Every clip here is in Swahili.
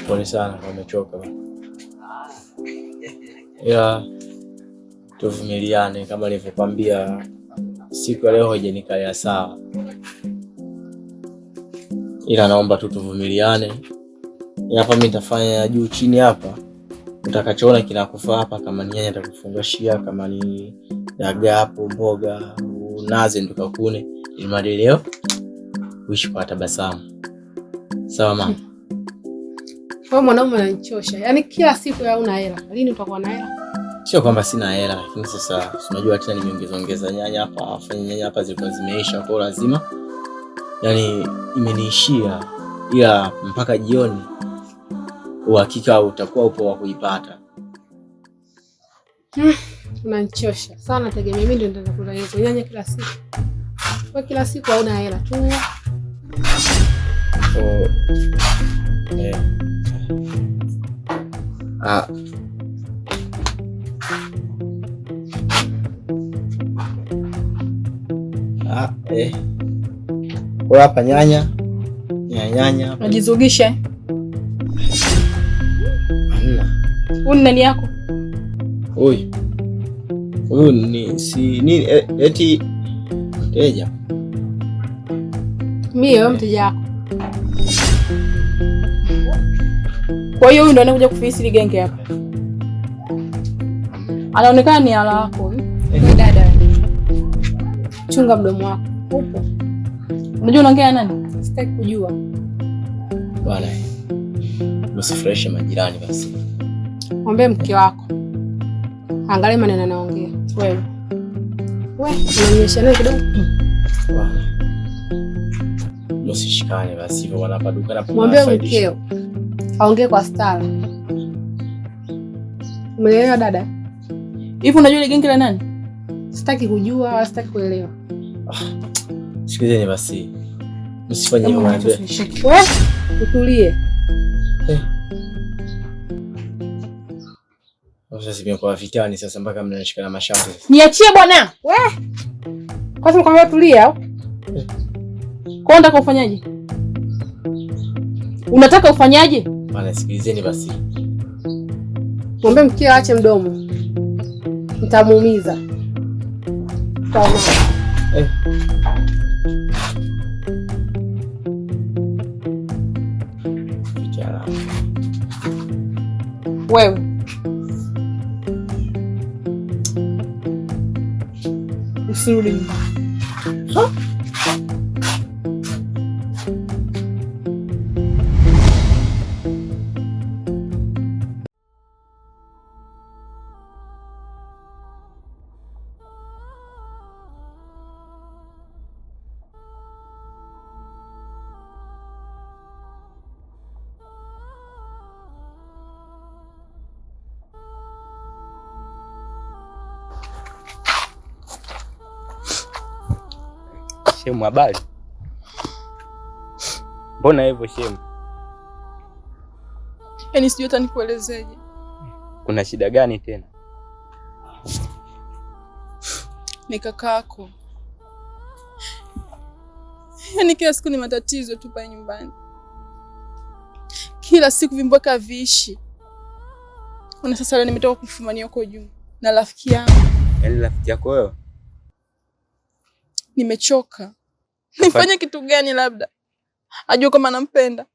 Pole sana kama umechoka. Ila tuvumiliane kama nilivyokuambia, siku ya leo haijanikalia sawa. Ila naomba tu tuvumiliane. Hapa mimi nitafanya juu chini hapa. Utakachoona kinakufaa hapa, kama ni nyanya nitakufungashia, kama ni dagaa hapo, mboga, unaze ndukakune, ili mali leo uishi kwa tabasamu. Sawa mama? Wewe mwanaume unanichosha. Yaani kila siku hauna hela. Lini utakuwa na hela? Sio kwamba sina hela, lakini sasa unajua tena nimeongeza nyanya hapa, afanye nyanya hapa zilikuwa zimeisha, kwa lazima yani imeniishia, ila mpaka jioni uhakika utakuwa upo wa kuipata. Unanichosha sana, tegemea mimi ndio nitaanza kula hiyo nyanya kila siku. Kwa kila siku hauna hela tu. Kwa hapa nyanya hapa. Unajizugisha? Hamna. Huyu nani yako? Huyu ni si nini eti mteja. Mimi wewe mteja wako. Kwa hiyo huyu ndo anakuja kufisi ligenge hapa. Anaonekana ni ala wako. Dada. Chunga mdomo wako. Upo. Unajua unaongea nani? Sitaki kujua. Bwana. Usifreshe majirani basi. Mwambie mke wako. Angalia maneno anaongea. Wewe. Unaonyesha nini kidogo? Bwana. Usishikane basi hivyo wanapaduka na mwambie mkeo. Aongee kwa stara. Umeelewa dada? Hivi unajua ile genge la nani? Sitaki kujua wala sitaki kuelewa. Sikizeni basi. Msifanye hivyo bwana. Wewe utulie. Sasa simekuwa vitani sasa mpaka mnanishikana mashavu. Niachie bwana. Wewe. Kwanza nikwambia tulia au? Kwa unataka ufanyaje? Unataka ufanyaje? Bwana sikilizeni basi. Mwambie mkeo aache mdomo. Nitamuumiza. Sawa. Wewe. Usirudi nyumbani. Shemu, habari? Mbona hivyo Shemu? Yaani sijui hata nikuelezeje. Kuna shida gani tena? Ni kakako. Yaani kila siku ni matatizo tu pale nyumbani. Kila siku vimbweka viishi. Una sasa leo nimetoka kufumania huko juu na rafiki yangu. Yaani rafiki yako wewe? Nimechoka. Nifanye kitu gani labda? Ajua kama nampenda.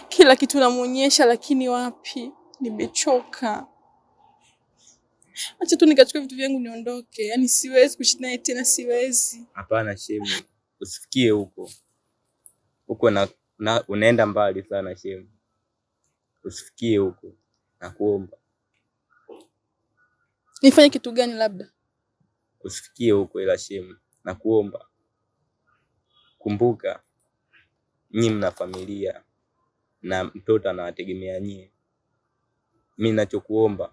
Kila kitu namuonyesha lakini wapi? Nimechoka. Acha tu nikachukue vitu vyangu niondoke. Yaani siwezi kuishi naye tena, siwezi. Hapana Shemu. Usifikie huko. Huko unaenda mbali sana Shemu. Usifikie huko. Nakuomba. Nifanye kitu gani labda? Usifikie huko ila Shemu. Nakuomba. Kumbuka nyinyi mna familia na mtoto anawategemea nyinyi. Mimi ninachokuomba,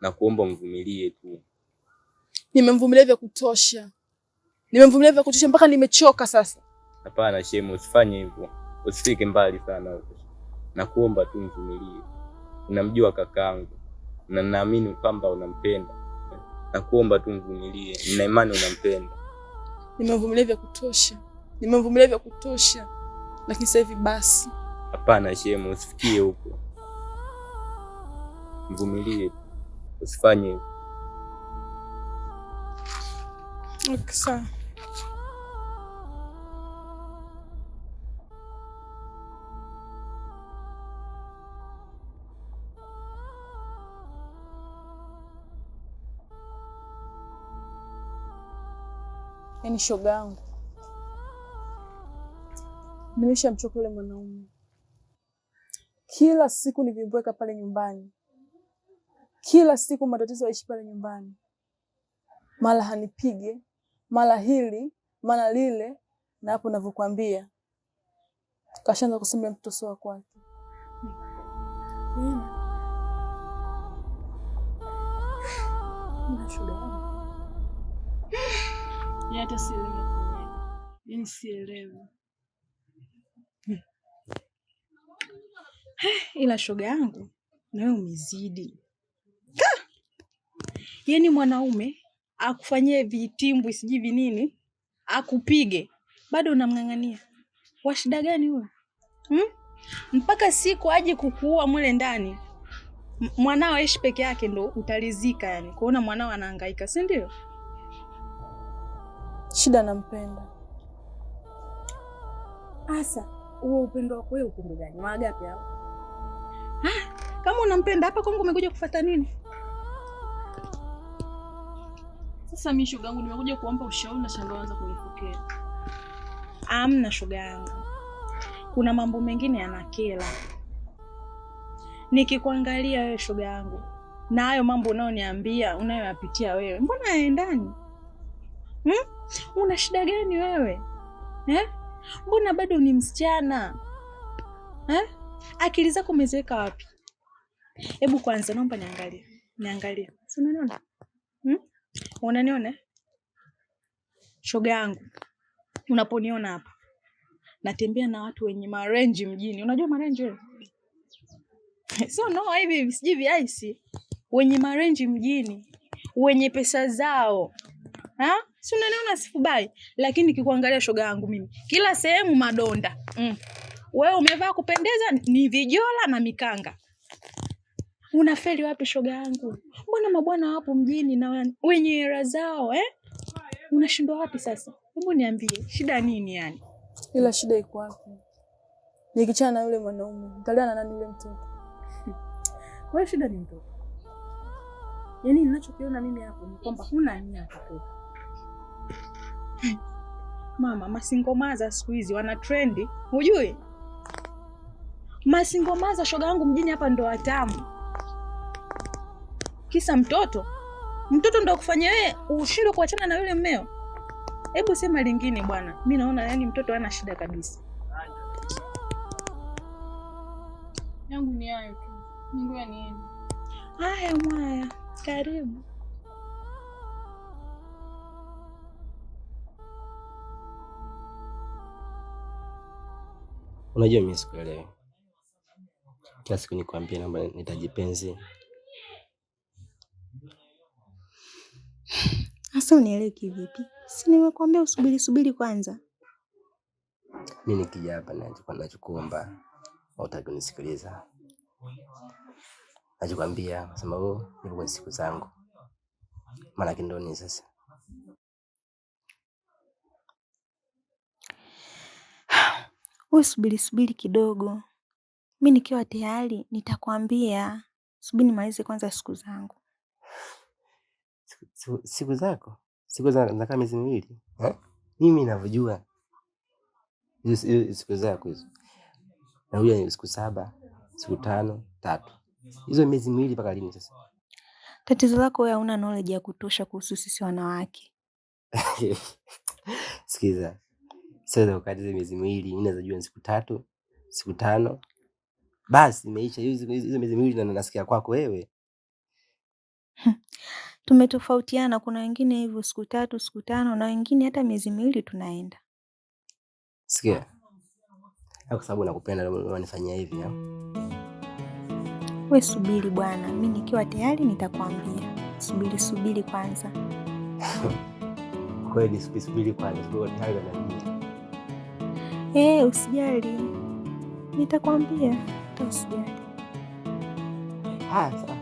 nakuomba mvumilie tu. Nimemvumilia vya kutosha. Mpaka nimechoka sasa. Hapana Shemu, usifanye hivyo. Usifike mbali sana huko. Nakuomba tu mvumilie. Unamjua kakaangu na naamini kwamba unampenda. Nakuomba tu mvumilie. Nina imani unampenda. Nimemvumilia vya kutosha. lakini sasa hivi basi. Hapana shemu, usifikie huko. Mvumilie, usifanye hivyo. Okay, sawa. Yaani shoga yangu, nimeshamchoka yule mwanaume. Kila siku ni vimbweka pale nyumbani, kila siku matatizo yaishi pale nyumbani, mara hanipige, mara hili, mara lile, na hapo ninavyokuambia kashaanza kusema mtoto sio kwake. Shoga yangu hata sielewi, yaani sielewi. Ila shoga yangu, na wewe umezidi. Yaani mwanaume akufanyie vitimbwi siji vinini, akupige, bado unamng'ang'ania. Wa shida gani huyo? Mpaka siku aje kukuua mule ndani. Mwanao aishi peke yake ndo utalizika yani. Kuona mwanao anahangaika, si ndio? Shida nampenda. Asa, huo upendo wako wewe upendo gani? Magapi hao? Kama unampenda hapa kwangu umekuja kufuata nini? Sasa mimi shoga yangu nimekuja kuomba ushauri na shangaanza kunipokea. Amna shoga yangu. Kuna mambo mengine yanakera. Nikikuangalia wewe shoga yangu, na hayo mambo unaoniambia, unayoyapitia wewe, mbona hayaendani? Una shida gani wewe? Mbona bado ni msichana? Akili zako umeziweka wapi? Hebu kwanza naomba niangalie. Si unaniona? Unaniona? Shoga yangu, unaponiona hapa, natembea na watu wenye marenji mjini. Unajua marenji wewe? So no, hivi siji viaisi. Wenye marenji mjini, wenye pesa zao. Si unaniona sifubai, lakini nikikuangalia shoga yangu mimi, kila sehemu madonda. Wewe umevaa kupendeza ni vijola na mikanga. Unafeli wapi shoga yangu? Mbona mabwana wapo mjini na wenye hela zao Unashindwa wapi sasa? Hebu niambie, shida nini yani? Ila shida iko wapi? Nikichana na yule mwanaume, nitalia na nani yule mtoto? Wewe shida ni mtoto. Yaani ninachokiona mimi hapo ni kwamba huna nia kutoka. Mama, masingomaza siku hizi wana trendi, hujui? Masingomaza shoga yangu mjini hapa ndo watamu. Kisa mtoto? Mtoto ndo kufanya wewe ushindwe kuachana na yule mmeo? Hebu sema lingine bwana. Mimi naona yani mtoto hana shida kabisa. Yangu ni hayo tu. Mungu aniende. Haya mwaya, karibu. Unajua mimi sikuelewi. Kila siku nikwambia naomba nitajipenzi. Sasa unielewi kivipi? Si nimekuambia usubiri kwanza. Mimi nikija hapa nachokuomba hutaki kunisikiliza. Nachokwambia nasema nipo kwenye siku zangu. Maana ndo ni sasa. Wewe subiri kidogo. Mimi nikiwa tayari nitakwambia. Subiri nimalize kwanza siku zangu. Siku zako? Siku za kama miezi miwili? Mimi ninavyojua hizo siku zako hizo. Na huyo ni siku 7, siku 5, 3. Hizo miezi miwili mpaka lini sasa? Tatizo lako wewe hauna knowledge ya kutosha kuhusu sisi wanawake. Sikiza. Sasa wakati hizo miezi miwili mimi naweza jua ni siku 3, siku 5. Basi imeisha hizo miezi miwili na nasikia kwako wewe. Tumetofautiana, kuna wengine hivyo siku 3, siku 5 na wengine hata miezi miwili tunaenda. Sikia. Kwa sababu nakupenda ndio unanifanyia hivi. Wewe subiri bwana, mimi nikiwa tayari nitakwambia. Subiri kwanza. Kweli subiri kwanza, sio tayari na nini. Usijali, nitakwambia, usijali. Sawa.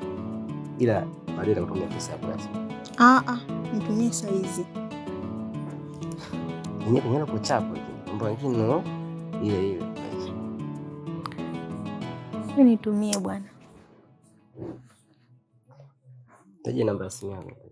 Ila baadaye nitakutumia pesa yako ya simu. Nitumie saa hizi. Nyingine kwa chapo hivi. Mambo mengine no ile. Mimi nitumie bwana. Taje namba ya simu yako.